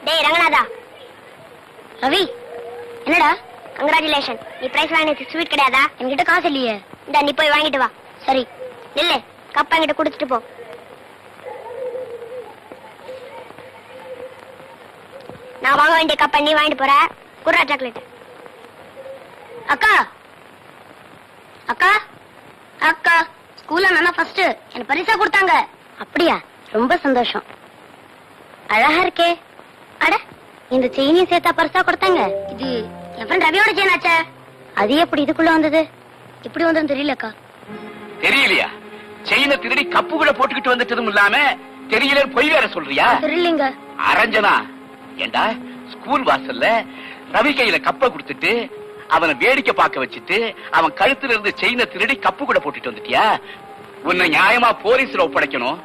டேய் ரங்கநாதா. ரவி என்னடா? கங்க்ராச்சுலேஷன், நீ பிரைஸ் வாங்கினது ஸ்வீட் கிடையாதா? என்கிட்ட காசு இல்லையே. இந்த நீ போய் வாங்கிட்டு வா. சரி நில்லு, கப்பா என்கிட்ட கொடுத்துட்டு போ. நான் வாங்க வேண்டிய கப்பை நீ வாங்கிட்டு போற. குர்ரா சாக்லேட். அக்கா அக்கா அக்கா, ஸ்கூல்ல நான் ஃபர்ஸ்ட், எனக்கு பரிசா கொடுத்தாங்க. அப்படியா? ரொம்ப சந்தோஷம். அழகா இருக்கே. அட, இந்த செயினையும் சேர்த்தா பரிசா கொடுத்தாங்க? இது என் ஃப்ரெண்ட் ரவியோட செயின் ஆச்சே. அது எப்படி இதுக்குள்ள வந்தது? இப்படி வந்ததுன்னு தெரியலக்கா. தெரியலையா? செயினை திருடி கப்பு கூட போட்டுக்கிட்டு வந்துட்டதும் இல்லாம தெரியல பொய் வேற சொல்றியா? தெரியலங்க. அரஞ்சனா, ஏண்டா ஸ்கூல் வாசல்ல ரவி கையில கப்பை கொடுத்துட்டு அவனை வேடிக்கை பார்க்க வச்சுட்டு அவன் கழுத்துல இருந்து செயினை திருடி கப்பு கூட போட்டுட்டு வந்துட்டியா? உன்னை நியாயமா போலீஸ்ல ஒப்படைக்கணும்.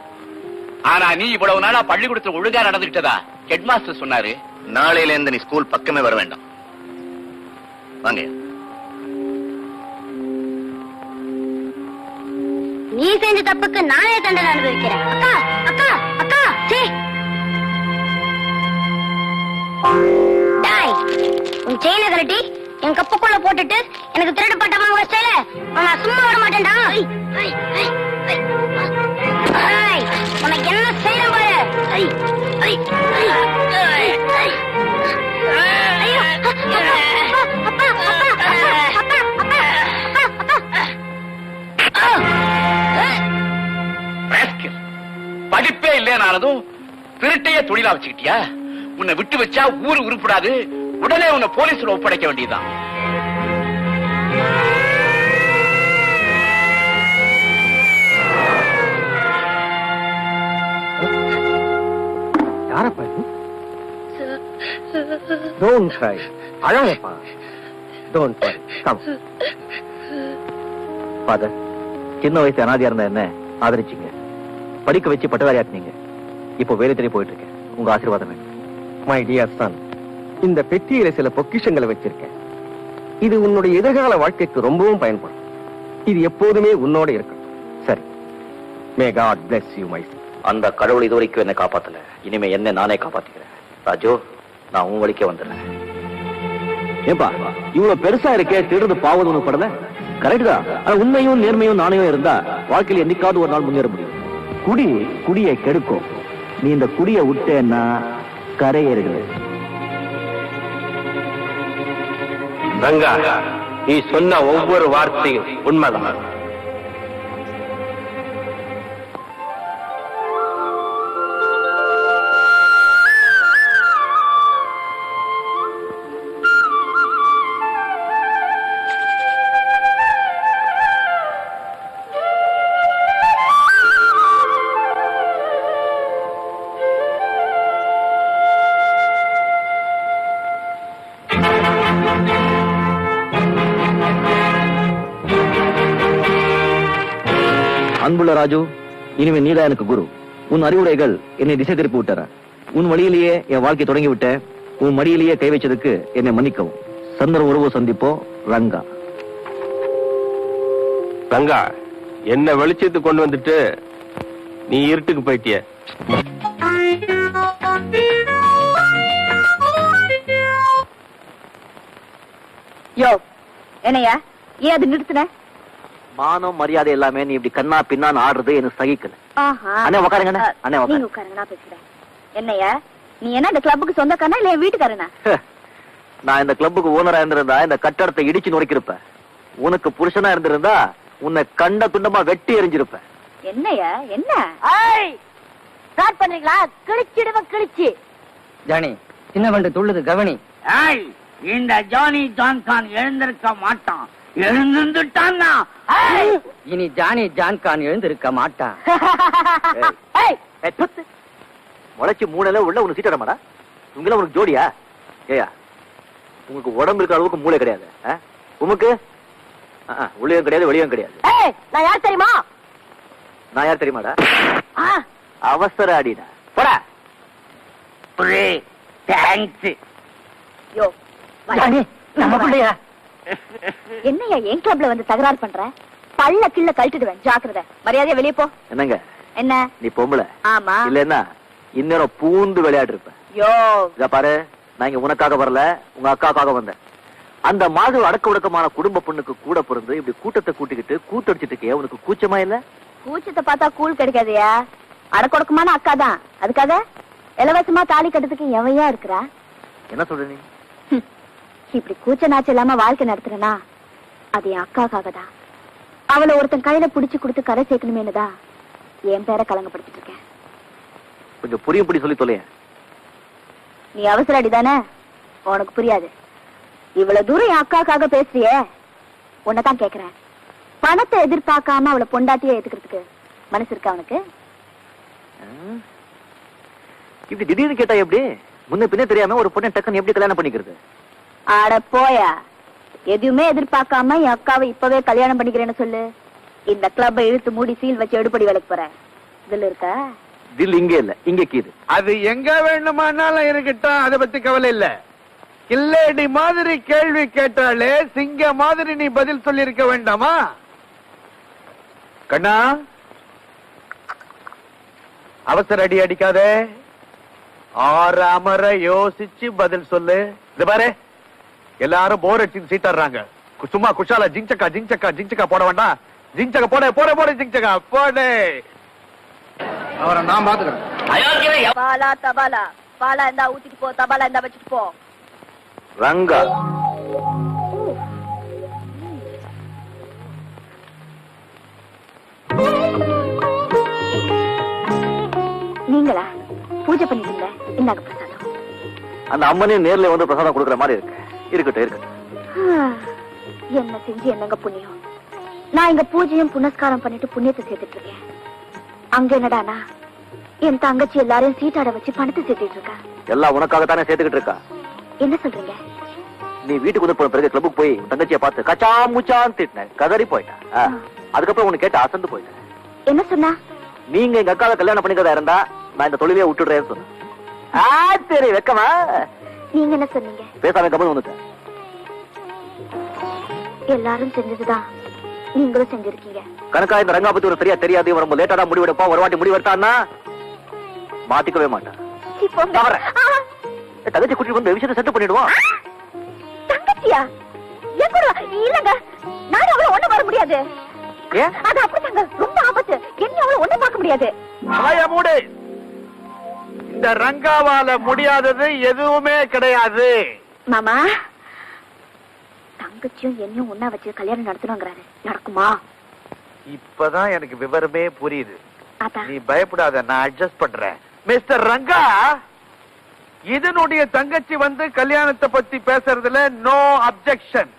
ஆனா நீ இவ்வளவு நாளா பள்ளிக்கூடத்துல ஒழுங்கா நடந்துகிட்டதா ஹெட் மாஸ்டர் சொன்னாரு. நாளையில இருந்து நீ ஸ்கூல் பக்கமே வர வேண்டாம். வாங்க. நீ செஞ்ச தப்புக்கு நானே தண்டனை அனுபவிக்கிறேன். அக்கா அக்கா அக்கா, சீ. டாய், உன் செயினை கழட்டி என் கப்புக்குள்ள போட்டுட்டு எனக்கு திருடு பட்டமா வச்சல, நான் சும்மா விட மாட்டேன்டா. உனக்கு என்ன செய்ய பாரு. படிப்பே இல்லைனானதும் திருட்டைய தொழிலா வச்சுக்கிட்டியா? உன்னை விட்டு வச்சா ஊரு உருப்படாது. உடனே உன்னை போலீஸ்ல ஒப்படைக்க வேண்டியதுதான். யாரப்பா? Don't cry. Alagappa. Don't worry. Come. Father, சின்ன வயசு அனாதையா இருந்த என்ன ஆதரிச்சிங்க, படிக்க வச்சு பட்டதாரியாக்குனீங்க. இப்போ வேலை தேடி போயிட்டு இருக்கேன். உங்க ஆசீர்வாதம் வேணும். மை டியர் சன், இந்த பெட்டியில சில பொக்கிஷங்களை வச்சிருக்கேன். இது உன்னுடைய எதிர்கால வாழ்க்கைக்கு ரொம்பவும் பயன்படும். இது எப்போதுமே உன்னோட இருக்கும். சரி. May god bless you my. அந்த கடவுள் இதுவரைக்கும் என்ன காப்பாத்தல, இனிமே என்ன நானே காப்பாத்திக்கிறேன். ராஜு, நான் உன் வழிக்கே வந்துடுறேன். ஏப்பா, இவ்வளவு பெருசா இருக்கே, திருடு பாவது உனக்கு படல? கரெக்ட் தான். ஆனா உண்மையும் நேர்மையும் நாணயம் இருந்தா வாழ்க்கையில என்னைக்காவது ஒரு நாள் முன்னேற முடியும். குடியை கெடுக்கும். நீ இந்த குடியை விட்டேன்னா கரையேறுகிறது. ரங்கா, நீ சொன்ன ஒவ்வொரு வார்த்தையும் உண்மைதான். அன்புள்ள ராஜு, இனிமே நீதான் எனக்கு குரு. உன் அறிவுரைகள் என்னை திசை திருப்பி விட்டார. உன் வழியிலேயே என் வாழ்க்கை தொடங்கி விட்ட. உன் மடியிலேயே கை வச்சதுக்கு என்னை மன்னிக்கவும். சந்தர்ப்ப உறவு சந்திப்போ. ரங்கா. ரங்கா, என்ன வெளிச்சத்துக்கு கொண்டு வந்துட்டு நீ இருட்டுக்கு போயிட்டிய. யோ, என்னையா ஏன் அது நிறுத்தின? மானம் மரியாதை எல்லாமே நீ இப்படி கண்ணா பின்னான்னு ஆடுறது எனக்கு சகிக்கல. அண்ணே உட்காருங்க. அண்ணே உட்காருங்க, நான் பேசுறேன். என்னையா, நீ என்ன இந்த கிளப்புக்கு சொந்தக்காரனா இல்ல வீட்டுக்காரனா? நான் இந்த கிளப்புக்கு ஓனரா இருந்திருந்தா இந்த கட்டடத்தை இடிச்சு நுழைக்கிருப்பேன். உனக்கு புருஷனா இருந்திருந்தா உன்னை கண்ட துண்டமா வெட்டி எறிஞ்சிருப்பேன். என்னையா என்ன ஸ்டார்ட் பண்றீங்களா? கிழிச்சிடுவ கிழிச்சு. ஜானி, சின்ன வண்டு துள்ளுது கவனி. இந்த ஜானி ஜான்கான் எழுந்திருக்க மாட்டான். எழுந்துட்டான்னா இனி ஜானி ஜான்கான் எழுந்திருக்க மாட்டான். முளைச்சு மூளைல உள்ள உனக்கு சீட்டு வரமாடா. உங்கள உனக்கு ஜோடியா? ஏயா, உங்களுக்கு உடம்பு இருக்கிற அளவுக்கு மூளை கிடையாது. உமக்கு உள்ளேயும் கிடையாது வெளியும் கிடையாது. நான் யார் தெரியுமா? நான் யார் தெரியுமாடா? அவசர அடிடா. போடா. யோ, நம்ம பிள்ளையா? என்னையா என் கிளப்ல வந்து தகராறு பண்ற? பல்ல கிள்ள கழட்டிடுவேன், ஜாக்கிரதை. மரியாதையா வெளியே போ. என்னங்க என்ன? நீ பொம்பளை ஆமா இல்லன்னா இந்நேரம் பூந்து விளையாட்டு இருப்பேன். யோ இத பாரு, நான் இங்க உனக்காக வரல, உங்க அக்காக்காக வந்தேன். அந்த மாதிரி அடக்க ஒடுக்கமான குடும்ப பொண்ணுக்கு கூட பிறந்து இப்படி கூட்டத்தை கூட்டிக்கிட்டு கூத்தடிச்சிட்டு இருக்கே, உனக்கு கூச்சமா இல்ல? கூச்சத்தை பார்த்தா கூழ் கிடைக்காதயா. அடக்கொடுக்கமான அக்கா தான், அதுக்காக இலவசமா தாலி கட்டுறதுக்கு எவையா இருக்கிறா? என்ன சொல்ற நீ? இப்படி கூச்ச நாச்சு இல்லாம வாழ்க்கை நடத்துறனா அது என் அக்காக்காக தான். அவளை ஒருத்தன் கையில புடிச்சு கொடுத்து கரை சேர்க்கணுமேனுதான் என் பேரை கலங்கப்படுத்திட்டு இருக்கேன். கொஞ்சம் புரியும்படி சொல்லி தொலைய. நீ அவசர அடிதானே, உனக்கு புரியாது. இவ்வளவு தூரம் என் அக்காக்காக பேசுறியே, உன்னதான் கேக்குறேன். பணத்தை எதிர்பார்க்காம அவளை பொண்டாட்டியே ஏத்துக்கிறதுக்கு மனசு இருக்கா அவனுக்கு? இப்படி திடீர்னு கேட்டா எப்படி? முன்ன பின்ன தெரியாம ஒரு பொண்ணை டக்குன்னு எப்படி கல்யாணம் பண்ணிக்கிறது? ஆட போயா, எதுவுமே எதிர்பார்க்காம என் அக்காவை இப்பவே கல்யாணம் பண்ணிக்கிறேன்னு சொல்லு. இந்த கிளப்பை இழுத்து மூடி சீல் வச்சு எடுப்படி வேலைக்கு போறேன். இதுல இருக்க தில் இங்க இல்ல, இங்க கீது. அது எங்க வேணுமானாலும் இருக்கட்டும், அதை பத்தி கவலை இல்ல. கில்லேடி மாதிரி கேள்வி கேட்டாலே சிங்க மாதிரி நீ பதில் சொல்லி இருக்க வேண்டாமா? கண்ணா, அவசர அடி அடிக்காதே, ஆறாமற யோசிச்சு பதில் சொல்லு. இது பாரு, எல்லாரும் போர் அடிச்சு சீட்டாடுறாங்க. சும்மா குஷாலா ஜிங்சக்கா ஜிங்சக்கா ஜிங்சக்கா போட வேண்டாம். ஜிங்சக்கா போட போட போட ஜிங்சக்கா போடு. அவரை நான் பாத்துக்கிறேன். பாலா தபாலா, பாலா இருந்தா ஊத்திட்டு போ, தபாலா இருந்தா வச்சுட்டு போ. ரங்கா, நீங்களா பூஜை பண்ணிட்டீங்க? இந்தாங்க பிரசாதம். அந்த அம்மனே நேர்ல வந்து பிரசாதம் கொடுக்கற மாதிரி இருக்கு. இருக்கட்டும் இருக்கட்டும். என்ன செஞ்சு என்னங்க புண்ணியம். நான் இங்க பூஜையும் புனஸ்காரம் பண்ணிட்டு புண்ணியத்தை சேர்த்துட்டு இருக்கேன். அங்க என்னடானா என் தங்கச்சி எல்லாரையும் சீட்டாட வச்சு பணத்தை சேர்த்துட்டு இருக்கா. எல்லாம் உனக்காகத்தானே சேர்த்துக்கிட்டு இருக்கா. என்ன சொல்றீங்க? நீ வீட்டுக்கு வந்து போன பிறகு கிளப்புக்கு போய் தங்கச்சியை பார்த்து கச்சா முச்சான்னு திட்டினேன், கதறி போயிட்டேன். அதுக்கப்புறம் உனக்கு கேட்டு அசந்து போயிட்டேன். என்ன சொன்னா? நீங்க எங்க அக்காவை கல்யாணம் பண்ணிக்கிறதா இருந்தா நான் இந்த தொழிலே விட்டுடுறேன்னு சொன்னேன். சரி, வெக்கமா? நீங்க என்ன சொன்னீங்க? பேசாம கபல் வந்துட்டேன். எல்லாரும் செஞ்சதுதான் நீங்களும் செஞ்சிருக்கீங்க. கணக்கா இந்த ரங்கா பத்தி ஒரு சரியா தெரியாது, ரொம்ப லேட்டா தான் முடிவெடுப்பான். ஒரு வாட்டி முடிவெடுத்தான்னா மாத்திக்கவே மாட்டான். சீ, போங்க. தங்கச்சி குட்டி வந்து விஷயத்தை செட்டு பண்ணிடுவான். தங்கச்சியா? என் கூட இல்லங்க, நான் அவளை ஒண்ணு வர முடியாது. ஏன்? அது அப்படித்தாங்க, ரொம்ப ஆபத்து. என்ன அவளை ஒண்ணு பார்க்க முடியாது. வாய மூடு. இந்த ரங்காவால முடியாதது எதுவுமே கிடையாது. மாமா, தங்கச்சியும் என்னையும் ஒன்னா வச்சு கல்யாணம் நடத்தணுங்கிறாரு. நடக்குமா? இப்பதான் எனக்கு விவரமே புரியுது. அதான். நீ பயப்படாத, நான் அட்ஜஸ்ட் பண்றேன். மிஸ்டர் ரங்கா, இதனுடைய தங்கச்சி வந்து கல்யாணத்தை பத்தி பேசுறதுல நோ அப்செக்ஷன்.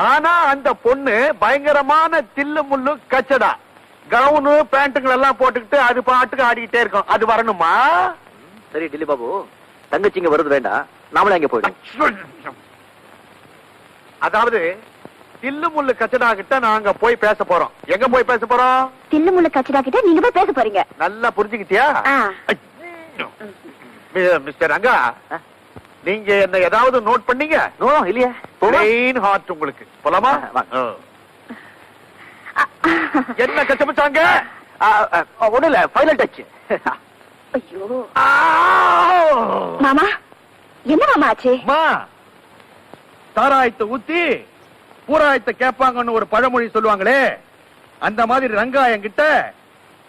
ஆனா அந்த பொண்ணு பயங்கரமான தில்லு முள்ளு கச்சடா, கவுனு பேண்ட்டுகள் எல்லாம் போட்டுக்கிட்டு அது பாட்டுக்கு ஆடிக்கிட்டே இருக்கும். அது வரணுமா? சரி டில்லி பாபு, தங்கச்சி இங்க வருது வேண்டாம், நாமளே அங்க போயிடும். அதாவது தில்லு முள்ளு கச்சடா கிட்ட நாங்க போய் பேச போறோம். எங்க போய் பேச போறோம்? தில்லு முள்ள கச்சிடா கிட்ட நீங்க போய் பேச போறீங்க. நல்லா புரிஞ்சுக்கிட்டியா? மிஸ்டர் ரங்கா, நீங்க என்ன ஏதாவது நோட் பண்ணீங்க? நோ இல்லையா? பிளெயின் ஹார்ட் உங்களுக்கு. போலாமா? என்ன கச்சமிச்சாங்க? ஒண்ணு இல்ல, ஃபைனல் டச். ஐயோ மாமா, என்ன மாமா ஆச்சு? சாராயத்தை ஊத்தி பூராயத்தை கேட்பாங்கன்னு ஒரு பழமொழி சொல்லுவாங்களே, அந்த மாதிரி ரங்கா என்கிட்ட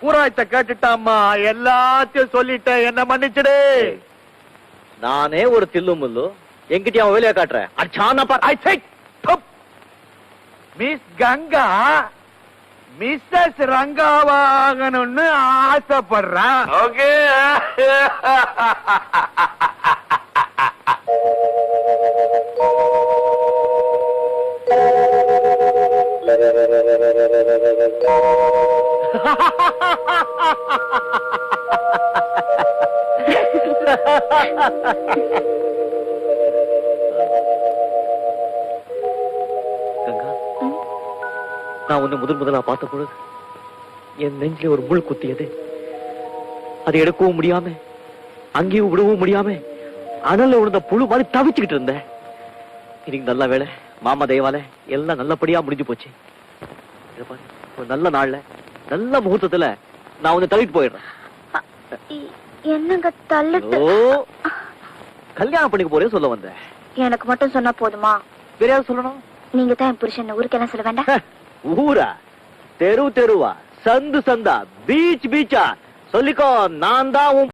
பூராயத்தை கேட்டுட்டாமா, எல்லாத்தையும் சொல்லிட்டேன், என்ன மன்னிச்சிடு. நானே ஒரு தில்லு முள்ளு, என்கிட்ட அவன் வேலையை காட்டுறேன். மிஸ் கங்கா மிஸ்ஸஸ் ரங்காவாகணும்னு ஆசைப்படுறான். ஓகே. கங்கா, நான் உன்னை முதலா பார்த்த பொழுது என் நெஞ்சில ஒரு முள் குத்தியது. அதை எடுக்கவும் முடியாம, அங்கேயும் விடவும் முடியாம, அனல்ல விழுந்த புழு மாதிரி தவிச்சுக்கிட்டு இருந்தேன். இன்னைக்கு நல்ல வேலை, மாமா தெய்வால எல்லாம் நல்லபடியா முடிஞ்சு போச்சு. ஒரு நல்ல நாள்ல, நல்ல முகூர்த்தத்துல நான் உன்னை தள்ளிட்டு போயிடுறேன். என்னங்க தள்ளிட்டு ஓ, கல்யாணம் பண்ணிக்க போறே சொல்ல வந்தேன். எனக்கு மட்டும் சொன்னா போதுமா? வேற யாரும் சொல்லணும்? நீங்க தான் என் புருஷன், ஊருக்கெல்லாம் சொல்ல வேண்டாம். ஊரா, தெரு தெருவா, சந்து சந்தா, பீச் பீச்சா சொல்லிக்கோ, நான் தான் உன்